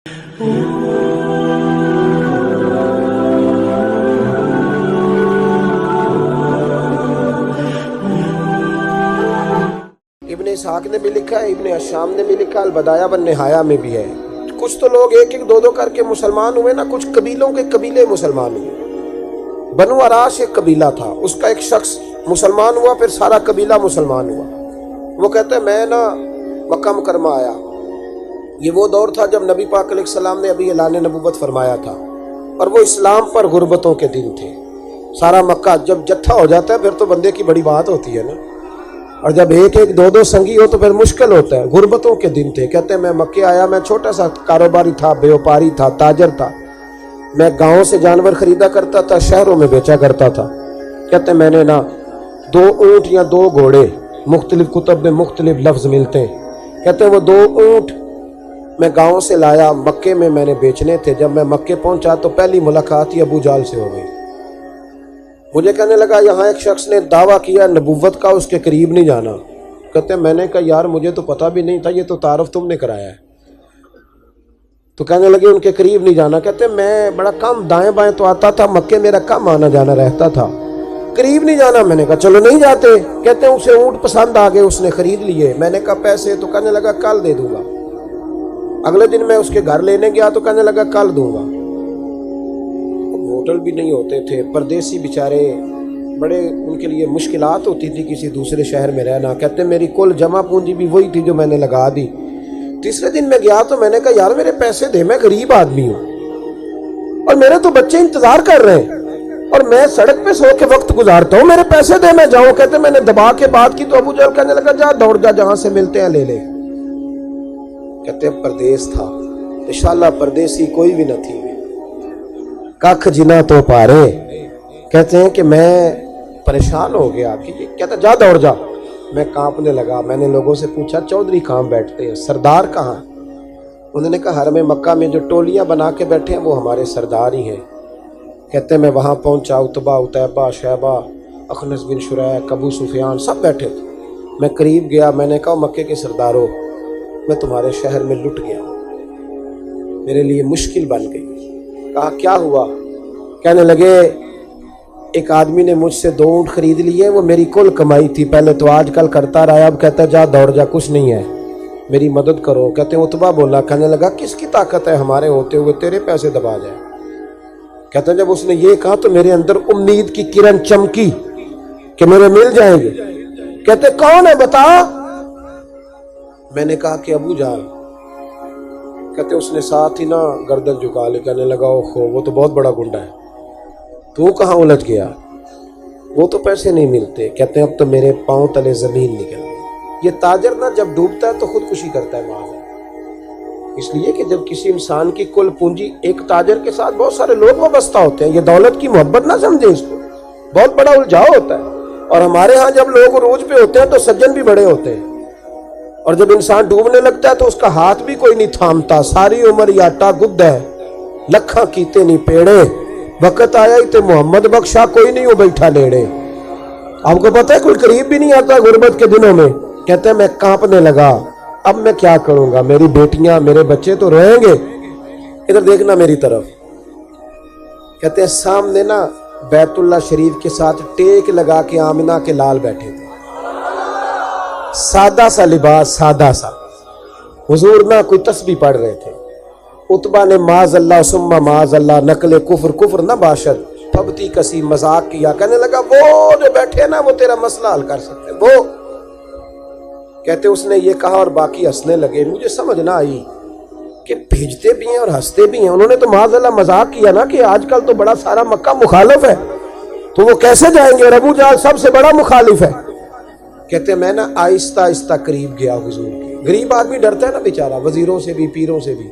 ابن اسحاق نے بھی لکھا ہے، ابن اشام نے بھی لکھا، البدایہ والنہایہ میں بھی ہے۔ کچھ تو لوگ ایک ایک دو دو کر کے مسلمان ہوئے نا، کچھ قبیلوں کے قبیلے مسلمان ہوئے۔ بنو عراش ایک قبیلہ تھا، اس کا ایک شخص مسلمان ہوا، پھر سارا قبیلہ مسلمان ہوا۔ وہ کہتے ہیں میں نا مکہ مکرمہ آیا، یہ وہ دور تھا جب نبی پاک علیہ السلام نے ابھی اعلان نبوت فرمایا تھا، اور وہ اسلام پر غربتوں کے دن تھے۔ سارا مکہ جب جتھا ہو جاتا ہے پھر تو بندے کی بڑی بات ہوتی ہے نا، اور جب ایک ایک دو دو سنگی ہو تو پھر مشکل ہوتا ہے۔ غربتوں کے دن تھے۔ کہتے ہیں میں مکے آیا، میں چھوٹا سا کاروباری تھا، بیوپاری تھا، تاجر تھا، میں گاؤں سے جانور خریدا کرتا تھا، شہروں میں بیچا کرتا تھا۔ کہتے ہیں میں نے نا 2 اونٹ یا 2 گھوڑے، مختلف کتب میں مختلف لفظ ملتے ہیں، کہتے ہیں وہ 2 اونٹ میں گاؤں سے لایا، مکے میں نے بیچنے تھے۔ جب میں مکے پہنچا تو پہلی ملاقات ہی ابو جہل سے ہو گئی۔ مجھے کہنے لگا یہاں ایک شخص نے دعویٰ کیا نبوت کا، اس کے قریب نہیں جانا۔ کہتے ہیں میں نے کہا یار مجھے تو پتہ بھی نہیں تھا، یہ تو تعارف تم نے کرایا ہے۔ تو کہنے لگے ان کے قریب نہیں جانا۔ کہتے ہیں میں بڑا کم دائیں بائیں تو آتا تھا، مکے میرا کم آنا جانا رہتا تھا، قریب نہیں جانا۔ میں نے کہا چلو نہیں جاتے۔ کہتے ہیں اسے اونٹ پسند آ گئے، اس نے خرید لیے۔ میں نے کہا پیسے؟ تو کہنے لگا کل دے دوں گا۔ اگلے دن میں اس کے گھر لینے گیا تو کہنے لگا کل دوں گا۔ ہوٹل بھی نہیں ہوتے تھے، پردیسی بیچارے، بڑے ان کے لیے مشکلات ہوتی تھی کسی دوسرے شہر میں رہنا۔ کہتے ہیں میری کل جمع پونجی بھی وہی تھی جو میں نے لگا دی۔ تیسرے دن میں گیا تو میں نے کہا یار میرے پیسے دے، میں غریب آدمی ہوں اور میرے تو بچے انتظار کر رہے ہیں اور میں سڑک پہ سو کے وقت گزارتا ہوں، میرے پیسے دے میں جاؤں۔ کہتے ہیں میں نے دبا کے بات کی تو ابو جہل کہنے لگا جا دوڑ جا، جہاں سے ملتے ہیں لے لے۔ کہتے ہیں پردیس تھا، انشاءاللہ پردیسی کوئی بھی نہ تھی، ککھ جنا تو پارے۔ کہتے ہیں کہ میں پریشان ہو گیا کہ کہتا جا دوڑ جا۔ میں کانپنے لگا۔ میں نے لوگوں سے پوچھا چودھری کہاں بیٹھتے ہیں، سردار کہاں؟ انہوں نے کہا حرم مکہ میں جو ٹولیاں بنا کے بیٹھے ہیں وہ ہمارے سردار ہی ہیں۔ کہتے ہیں میں وہاں پہنچا، عتبہ، عتیبہ، شیبہ، اخنس بن شریح، ابو سفیان سب بیٹھے تھے۔ میں قریب گیا، میں نے کہا مکے کے سرداروں میں تمہارے شہر میں لٹ گیا، میرے لیے مشکل بن گئی۔ کہا کیا ہوا؟ کہنے لگے ایک آدمی نے مجھ سے 2 اونٹ خرید لیے، وہ میری کل کمائی تھی، پہلے تو آج کل کرتا رہا، اب کہتا ہے جا دوڑ جا، کچھ نہیں ہے، میری مدد کرو۔ کہتے ہیں عتبہ بولا، کہنے لگا کس کی طاقت ہے ہمارے ہوتے ہوئے تیرے پیسے دبا جائے؟ کہتے ہیں جب اس نے یہ کہا تو میرے اندر امید کی کرن چمکی کہ میرے مل جائیں گے۔ کہتے کون ہے بتا؟ میں نے کہا کہ ابو جہل۔ کہتے اس نے ساتھ ہی نا گردن جھکا لی، کہنے لگا اوہو وہ تو بہت بڑا گنڈا ہے، تو کہاں الجھ گیا؟ وہ تو پیسے نہیں ملتے۔ کہتے ہیں اب تو میرے پاؤں تلے زمین نکل گئی۔ یہ تاجر نا جب ڈوبتا ہے تو خودکشی کرتا ہے معاذ، اس لیے کہ جب کسی انسان کی کل پونجی، ایک تاجر کے ساتھ بہت سارے لوگ وابستہ ہوتے ہیں، یہ دولت کی محبت نہ سمجھے، اس کو بہت بڑا الجھاؤ ہوتا ہے۔ اور ہمارے ہاں جب لوگ عروج پہ ہوتے ہیں تو سجن بھی بڑے ہوتے ہیں، اور جب انسان ڈوبنے لگتا ہے تو اس کا ہاتھ بھی کوئی نہیں تھامتا۔ ساری عمر یہ آٹا گد ہے، لکھاں کیتے نہیں پیڑے، وقت آیا ہی تے محمد بخشا کوئی نہیں ہو بیٹھا لیڑے۔ آپ کو پتہ ہے کوئی قریب بھی نہیں آتا غربت کے دنوں میں۔ کہتے ہیں میں کانپنے لگا، اب میں کیا کروں گا؟ میری بیٹیاں میرے بچے تو روئیں گے۔ ادھر دیکھنا میری طرف۔ کہتے ہیں سامنے نا بیت اللہ شریف کے ساتھ ٹیک لگا کے آمنہ کے لال بیٹھے تھے، سادہ سا لباس، سادہ سا۔ حضور نہ کوئی تسبیح پڑھ رہے تھے۔ عتبہ نے معاذ اللہ ثم معاذ اللہ، نقل کفر نہ باشد، پھبتی کسی مذاق کیا۔ کہنے لگا وہ جو بیٹھے نا وہ تیرا مسئلہ حل کر سکتے وہ۔ کہتے اس نے یہ کہا اور باقی ہنسنے لگے۔ مجھے سمجھ نہ آئی کہ بھیجتے بھی ہیں اور ہنستے بھی ہیں۔ انہوں نے تو معاذ اللہ مذاق کیا نا کہ آج کل تو بڑا سارا مکہ مخالف ہے، تو وہ کیسے جائیں گے؟ اور ابو جہل سب سے بڑا مخالف ہے۔ کہتے میں نا آہستہ آہستہ قریب گیا حضور کے۔ غریب آدمی ڈرتا ہے نا بیچارہ، وزیروں سے بھی پیروں سے بھی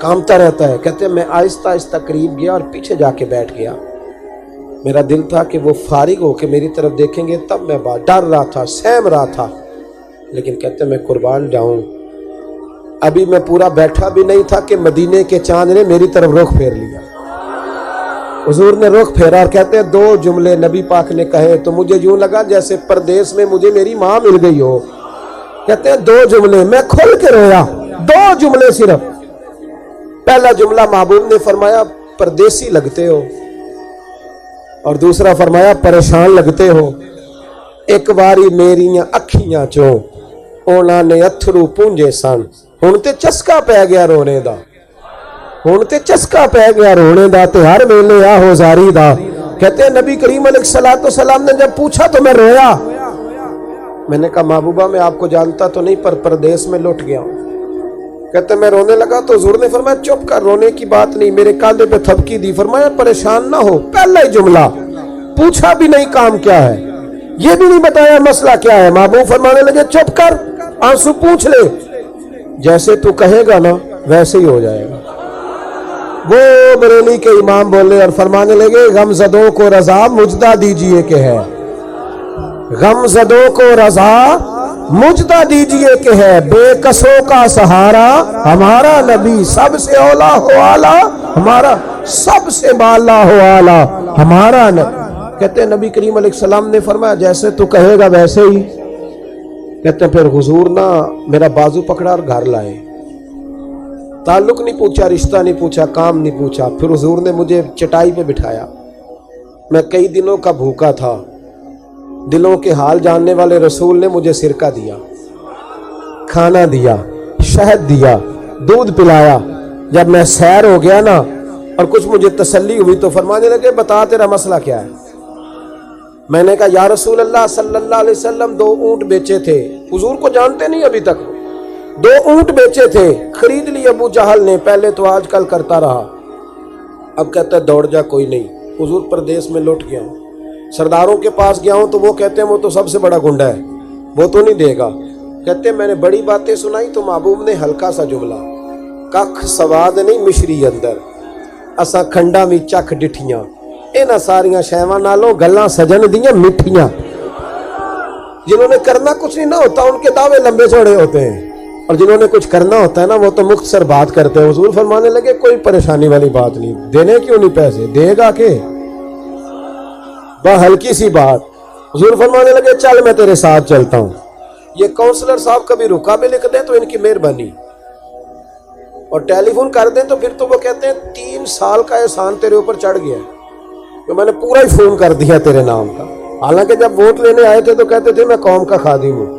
کامتا رہتا ہے۔ کہتے میں آہستہ آہستہ قریب گیا اور پیچھے جا کے بیٹھ گیا۔ میرا دل تھا کہ وہ فارغ ہو کے میری طرف دیکھیں گے، تب میں ڈر رہا تھا، سہم رہا تھا، لیکن کہتے میں قربان جاؤں ابھی میں پورا بیٹھا بھی نہیں تھا کہ مدینے کے چاند نے میری طرف رخ پھیر لیا۔ حضور نے رخ پھیرا اور کہتے ہیں 2 جملے نبی پاک نے کہے تو مجھے یوں لگا جیسے پردیس میں مجھے میری ماں مل گئی ہو۔ کہتے ہیں 2 جملے، میں کھل کے رویا، 2 جملے صرف۔ پہلا جملہ محبوب نے فرمایا پردیسی لگتے ہو، اور دوسرا فرمایا پریشان لگتے ہو۔ ایک باری میریاں اکھیاں چوں اونا نے اتھرو پونجے سن، ہن تے چسکا پہ گیا رونے دا، ہن تے چسکا پہ گیا رونے دا، تے ہر ویلے آہو زاری دا۔ کہتے ہیں نبی کریم علیہ السلام نے جب پوچھا تو میں رویا۔ میں نے کہا محبوبہ میں آپ کو جانتا تو نہیں، پر پردیس میں لٹ گیا ہوں۔ کہتے ہیں میں رونے لگا تو حضور نے فرمایا چپ کر، رونے کی بات نہیں، میرے کاندھے پہ تھپکی دی، فرمایا پریشان نہ ہو۔ پہلا ہی جملہ، پوچھا بھی نہیں کام کیا ہے، یہ بھی نہیں بتایا مسئلہ کیا ہے، محبوب فرمانے لگے چپ کر، آنسو پوچھ لے، جیسے تو کہے گا نا ویسے ہی ہو جائے گا۔ وہ بریلی کے امام بولے اور فرمانے لگے غم زدوں کو رضا مجدہ دیجئے کہ ہے، غم زدوں کو رضا مجدہ دیجئے کہ ہے، بے کسوں کا سہارا ہمارا نبی، سب سے اولا ہو آلہ ہمارا، سب سے بالا ہو آلہ ہمارا نبی۔ کہتے ہیں نبی کریم علیہ السلام نے فرمایا جیسے تو کہے گا ویسے ہی۔ کہتے ہیں پھر حضور نا میرا بازو پکڑا اور گھر لائے، تعلق نہیں پوچھا، رشتہ نہیں پوچھا، کام نہیں پوچھا۔ پھر حضور نے مجھے چٹائی پہ بٹھایا، میں کئی دنوں کا بھوکا تھا، دلوں کے حال جاننے والے رسول نے مجھے سرکہ دیا، کھانا دیا، شہد دیا، دودھ پلایا۔ جب میں سیر ہو گیا نا اور کچھ مجھے تسلی ہوئی تو فرمانے لگے بتا تیرا مسئلہ کیا ہے۔ میں نے کہا یا رسول اللہ صلی اللہ علیہ وسلم 2 اونٹ بیچے تھے، حضور کو جانتے نہیں ابھی تک، 2 اونٹ بیچے تھے، خرید لی ابو جہل نے، پہلے تو آج کل کرتا رہا، اب کہتا ہے دوڑ جا کوئی نہیں، حضور پردیس میں لوٹ گیا ہوں، سرداروں کے پاس گیا ہوں تو وہ کہتے ہیں وہ تو سب سے بڑا گنڈا ہے، وہ تو نہیں دے گا۔ کہتے ہیں میں نے بڑی باتیں سنائی تو محبوب نے ہلکا سا جملہ، ککھ سواد نہیں مشری اندر، اساں کھنڈا بھی چکھ ڈٹھیاں، انہاں ساریاں شیواں نالوں گلاں سجن دیاں مٹھیاں۔ جنہوں نے کرنا کچھ نہیں نہ ہوتا ان کے دعوے لمبے چوڑے ہوتے ہیں، اور جنہوں نے کچھ کرنا ہوتا ہے نا وہ تو مختصر بات کرتے ہیں۔ حضور فرمانے لگے کوئی پریشانی والی بات نہیں، دینے کیوں نہیں پیسے، دے گا کہ ہلکی سی بات۔ حضور فرمانے لگے چل میں تیرے ساتھ چلتا ہوں، یہ کونسلر صاحب کبھی رکا بھی لکھ دیں تو ان کی مہربانی، اور ٹیلی فون کر دیں تو پھر تو وہ کہتے ہیں 3 سال کا احسان تیرے اوپر چڑھ گیا ہے کہ میں نے پورا ہی فون کر دیا تیرے نام کا۔ حالانکہ جب ووٹ لینے آئے تھے تو کہتے تھے میں قوم کا خادم ہوں،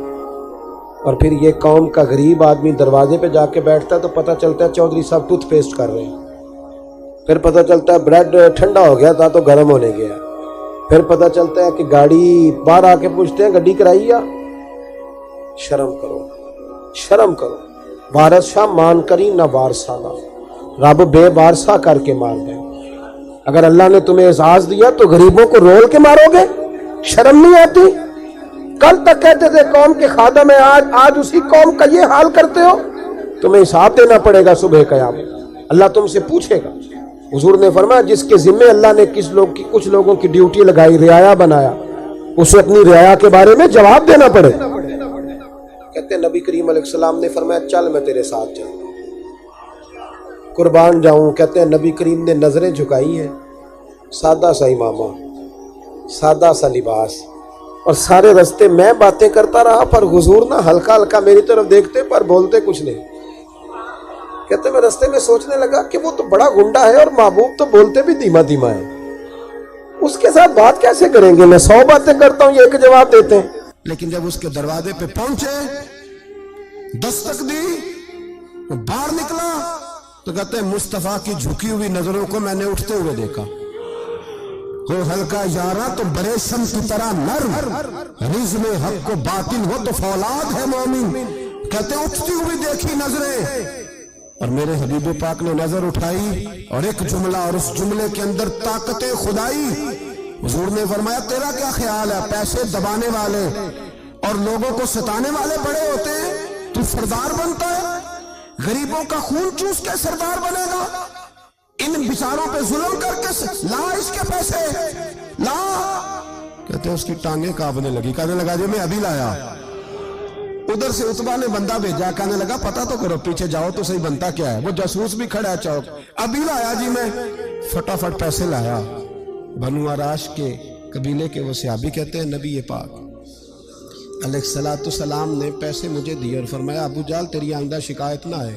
اور پھر یہ قوم کا غریب آدمی دروازے پہ جا کے بیٹھتا ہے تو پتہ چلتا ہے چودھری صاحب ٹوتھ پیسٹ کر رہے ہیں، پھر پتہ چلتا ہے بریڈ ٹھنڈا ہو گیا تھا تو گرم ہونے گیا، پھر پتہ چلتا ہے کہ گاڑی باہر آ کے پوچھتے ہیں گڈی کرائی یا۔ شرم کرو، شرم کرو، وارث شاہ مان کری نہ وارثانہ، رب بے وارثہ کر کے مار دے۔ اگر اللہ نے تمہیں اعزاز دیا تو غریبوں کو رول کے مارو گے، شرم نہیں آتی؟ کل تک کہتے تھے قوم کے خادم ہیں، آج اسی قوم کا یہ حال کرتے ہو، تمہیں حساب دینا پڑے گا صبح قیامت، اللہ تم سے پوچھے گا۔ حضور نے فرمایا جس کے ذمہ اللہ نے کچھ لوگوں کی ڈیوٹی لگائی، رعایا بنایا، اسے اپنی رعایا کے بارے میں جواب دینا پڑے۔ کہتے ہیں نبی کریم علیہ السلام نے فرمایا چل میں تیرے ساتھ چلوں، قربان جاؤں۔ کہتے ہیں نبی کریم نے نظریں جھکائی ہیں، سادہ سا امامہ، سادہ سا لباس، اور سارے رستے میں باتیں کرتا رہا، پر حضور نہ ہلکا ہلکا میری طرف دیکھتے پر بولتے کچھ نہیں۔ کہتے میں رستے میں سوچنے لگا کہ وہ تو بڑا گنڈا ہے اور محبوب تو بولتے بھی دھیما دھیما ہے، اس کے ساتھ بات کیسے کریں گے؟ میں 100 باتیں کرتا ہوں، یہ ایک جواب دیتے ہیں۔ لیکن جب اس کے دروازے پہ پہنچے، دستک دی، وہ باہر نکلا تو کہتے ہیں مصطفیٰ کی جھکی ہوئی نظروں کو میں نے اٹھتے ہوئے دیکھا، ہو ہلکا یارا تو بریشم کی طرح نرم، رزم حق کو باطن ہو تو فولاد ہے مومن۔ کہتے ہیں اٹھتی ہوئی دیکھی نظریں، اور میرے حبیب پاک نے نظر اٹھائی اور ایک جملہ، اور اس جملے کے اندر طاقت خدائی۔ حضور نے فرمایا تیرا کیا خیال ہے، پیسے دبانے والے اور لوگوں کو ستانے والے بڑے ہوتے ہیں، تو سردار بنتا ہے؟ غریبوں کا خون چوس کے سردار بنے گا؟ ان بیچاروں پہ ظلم کر کے لا اس کے پیسے لا۔ کہتے ہیں اس کی ٹانگیں کانپنے لگی، کہنے لگا جی میں ابھی لایا۔ ادھر سے عتبہ نے بندہ بھیجا، کہنے لگا پتہ تو کرو، پیچھے جاؤ تو صحیح بنتا کیا ہے۔ وہ جاسوس بھی کھڑا ہے چوک، ابھی لایا جی میں، فٹافٹ پیسے لایا۔ بنو عراش کے قبیلے کے وہ صحابی کہتے ہیں نبی پاک علیہ السلام نے پیسے مجھے دیے اور فرمایا ابو جال تیری آئندہ شکایت نہ ہے،